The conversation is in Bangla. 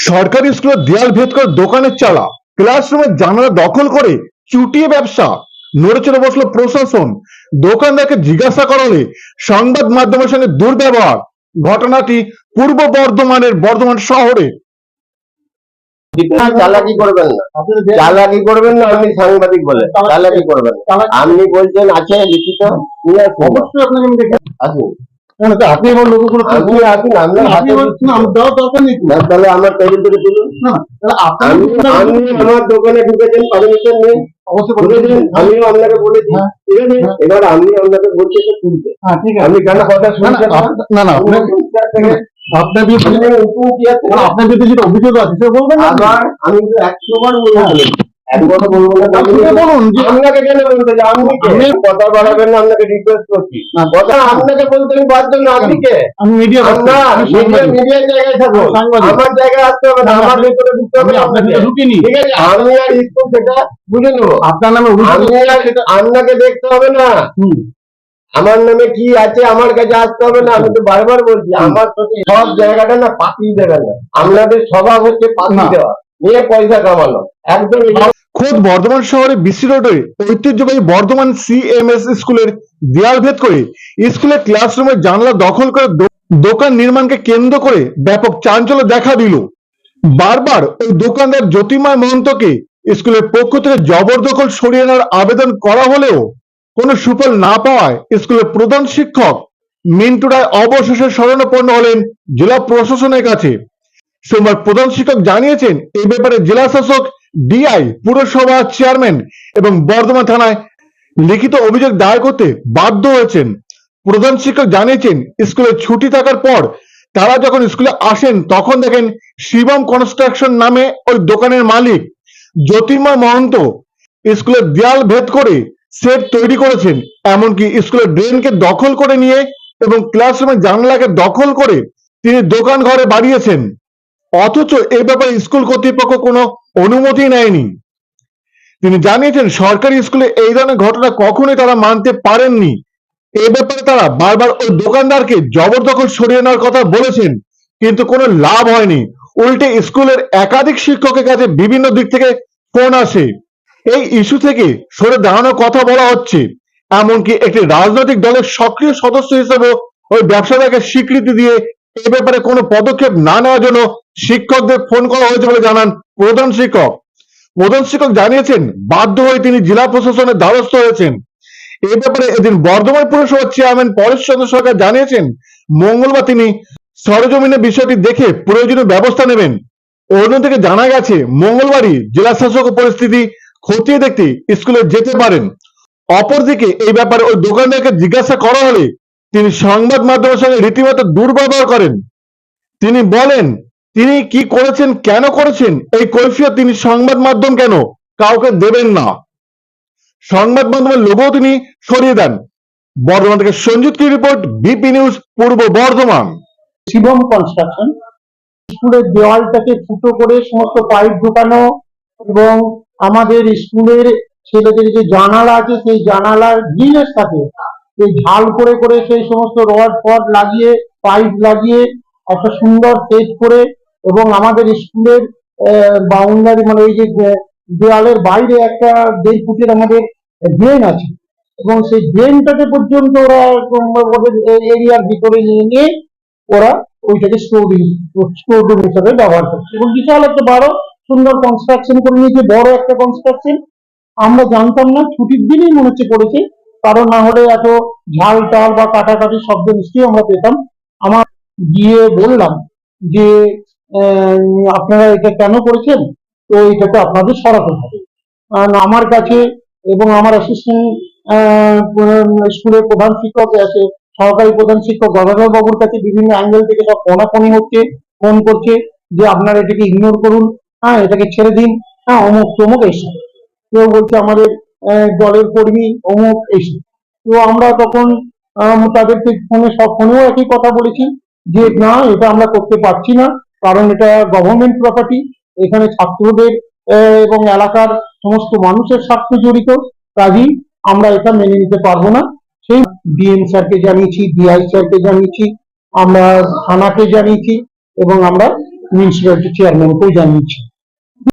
সরকারি স্কুলের দেয়াল ভেদ করে দোকানের চালা, ক্লাসরুমের জানালা দখল করে চুটিয়ে ব্যবসা, নড়েচড়ে বসলো প্রশাসন, দোকানদারকে জিজ্ঞাসা করালে সংবাদ মাধ্যমের সঙ্গে দুর্ব্যবহার। ঘটনাটি পূর্ব বর্ধমানের বর্ধমান শহরে। চালাকি করবেন না, চালাকি করবেন না। আপনি সাংবাদিক বলে চালাকি করবেন না। আপনি বলছেন আছে লিখিত, অবশ্যই আপনাকে আমি দেখে আসুন। আপনি আমার লোকগুলো আপনি আসুন, আপনার হাতে দরকার নেই। তাহলে আমার টেবিল থেকে তুলুন। আমি আমার দোকানে ঢুকেছেন, পারমিশন নেই, আমিও আপনাকে বলেছি, ঠিক আছে? এবার আমি আপনাকে বলছি এটা তুলতে, আপনি কেন কথা শুনছেন না? না, আপনার বিরুদ্ধে আপনার বিরুদ্ধে যেটা অভিযোগ আছে সেটা বলবেন না। আবার আমি তো 100 বার বলবো, এক কথা বলবো না। বলুন যে আপনাকে কেন বলতে যে আপনি কথা বাড়াবেন না, আপনাকে রিকোয়েস্ট করছি। কথা আপনাকে বলতে আমি বাধ্য না। আপনি কে? আমি মিডিয়া মিডিয়ার জায়গায় থাকবো, আমার জায়গায় আসতে হবে না, আমার ভিতরে ঢুকতে হবে না। আপনাকে ঢুকিনি, ঠিক আছে? আমি আর স্কুল সেটা বুঝে নেবো। আপনার নামে আপনাকে দেখতে হবে না আমার নামে কি আছে, আমার কাছে আসতে হবে না। আমি তো বারবার বলছি, আমার প্রতি সব জায়গাটা না পাঠিয়ে দেবেন না। আপনাদের স্বভাব হচ্ছে পাঠিয়ে দেওয়া, নিয়ে পয়সা কামানো, একদম। খোদ বর্ধমান শহরে বিসি রোডে ঐতিহ্যবাহী বর্ধমান সিএমএস স্কুলের দেয়াল ভেদ করে স্কুলের ক্লাসরুমের জানলা দখল করে দোকান নির্মাণকে কেন্দ্র করে ব্যাপক চাঞ্চল্য দেখা দিল। বারবার ওই দোকানদার জ্যোতির্ময় মহন্তকে স্কুলের পক্ষ থেকে জবরদখল সরিয়ে নেওয়ার আবেদন করা হলেও কোনো সুফল না পাওয়ায় স্কুলের প্রধান শিক্ষক মিন্টু রায় অবশেষে শরণাপন্ন হলেন জেলা প্রশাসনের কাছে। সোমবার প্রধান শিক্ষক জানিয়েছেন এই ব্যাপারে জেলা শাসক, ডিআই, পুরসভা চেয়ারম্যান এবং বর্ধমান থানায় লিখিত অভিযোগ দায়ের করতে বাধ্য হয়েছেন। প্রধান শিক্ষক জানিয়েছেন স্কুলে ছুটি থাকার পর তারা যখন স্কুলে আসেন তখন দেখেন শিবম কনস্ট্রাকশন নামে ওই দোকানের মালিক জ্যোতির্ময় মহন্ত স্কুলের দেয়াল ভেদ করে সেট তৈরি করেছেন, এমনকি স্কুলের ড্রেনকে দখল করে নিয়ে এবং ক্লাসরুমের জানলাকে দখল করে তিনি দোকান ঘরে বাড়িয়েছেন। অথচ এ ব্যাপারে স্কুল কর্তৃপক্ষ কোনো অনুমতি নেয়নি। তিনি জানিয়েছেন সরকারি স্কুলে এই ধরনের ঘটনা কখনোই তারা মানতে পারেননি। এ ব্যাপারে তারা বারবার ওই দোকানদারকে জবরদখল সরিয়ে নেওয়ার কথা বলেছেন, কিন্তু কোনো লাভ হয়নি। উল্টে স্কুলের একাধিক শিক্ষকের কাছে বিভিন্ন দিক থেকে ফোন আসে, এই ইস্যু থেকে সরে দাঁড়ানোর কথা বলা হচ্ছে। এমনকি একটি রাজনৈতিক দলের সক্রিয় সদস্য হিসেবে ওই ব্যবসাদারকে স্বীকৃতি দিয়ে এ ব্যাপারে কোনো পদক্ষেপ না নেওয়ার জন্য শিক্ষকদের ফোন করা হয়েছে বলে জানান প্রধান শিক্ষক। প্রধান শিক্ষক জানিয়েছেন বাধ্য হয়ে তিনি জেলা প্রশাসনের দ্বারস্থ হয়েছেন। এ ব্যাপারে এদিন বর্ধমান পুরসভার চেয়ারম্যান পরেশ চন্দ্র সরকার জানিয়েছেন মঙ্গলবার তিনি সরেজমিনে বিষয়টি দেখে প্রয়োজনীয় ব্যবস্থা নেবেন। অন্যদিকে জানা গেছে মঙ্গলবারই জেলা শাসক পরিস্থিতি খতিয়ে দেখতে স্কুলে যেতে পারেন। অপরদিকে এই ব্যাপারে ওই দোকানদারকে জিজ্ঞাসা করা হলে তিনি সংবাদ মাধ্যমের সঙ্গে রীতিমতো দুর্ব্যবহার করেন। তিনি বলেন তিনি কি করেছেন, কেন করেছেন, এই কৈফিয়ত তিনি সংবাদ মাধ্যম কেন কাউকে দেবেন না। সংবাদ মাধ্যমের লোগোও তিনি সরিয়ে দেন। বর্ধমান থেকে সঞ্জিত কি রিপোর্ট, বিপি নিউজ, পূর্ব বর্ধমান। শিবম কনস্ট্রাকশন স্কুলের দেওয়ালটাকে ফুটো করে সমস্ত পাইপ ঢোকানো এবং আমাদের স্কুলের ছেলেদের যে জানালা আছে সেই জানালার গ্রিলের সাথে এই ঝাল করে করে সেই সমস্ত রড ফড লাগিয়ে পাইপ লাগিয়ে একটা সুন্দর সেট করে এবং আমাদের স্কুলের বাউন্ডারি মানে ওই যে দেওয়ালের বাইরে একটা 1.5 ফুটের আমাদের ড্রেন আছে এবং সেই ড্রেনটাকে পর্যন্ত ওরা ওদের এরিয়ার ভিতরে নিয়ে ওরা ওইটাকে স্টোর রুম হিসাবে ব্যবহার করছে এবং বিশাল একটা বড় সুন্দর কনস্ট্রাকশন করে নিয়েছে, বড় একটা কনস্ট্রাকশন। আমরা জানতাম না, ছুটির দিনই মনে হচ্ছে করেছে, কারণ না হলে এত ঝাল টাল বা কাটাকাটি শব্দ নিশ্চয়ই আমরা পেতাম। আমার গিয়ে বললাম যে আপনারা এটা কেন করেছেন, তো এটাকে আপনাদের সরাতে হবে। আমার কাছে এবং আমার অ্যাসিস্ট্যান্ট স্কুলের প্রধান শিক্ষক আছে, সহকারী প্রধান শিক্ষক গদাধর বাবুর কাছে বিভিন্ন অ্যাঙ্গেল থেকে সব ফোনাফোনি হচ্ছে, ফোন করছে যে আপনারা এটাকে ইগনোর করুন, এটাকে ছেড়ে দিন, অমুক তমুক এইসব। কেউ বলছে আমাদের দলের কর্মী অমুক এইসব। তো আমরা তখন তাদেরকে ফোনেও একই কথা বলেছি যে না, এটা আমরা করতে পারছি না, কারণ এটা গভর্নমেন্ট প্রপার্টি, এখানে ছাত্রদের এবং এলাকার সমস্ত মানুষের স্বার্থ জড়িত, কাজেই আমরা এটা মেনে নিতে পারবো না। সেই ডিএম স্যারকে জানিয়েছি, ডিআই স্যারকে জানিয়েছি, আমরা থানাকে জানিয়েছি এবং আমরা মিউনিসিপ্যালিটি চেয়ারম্যানকেও জানিয়েছি।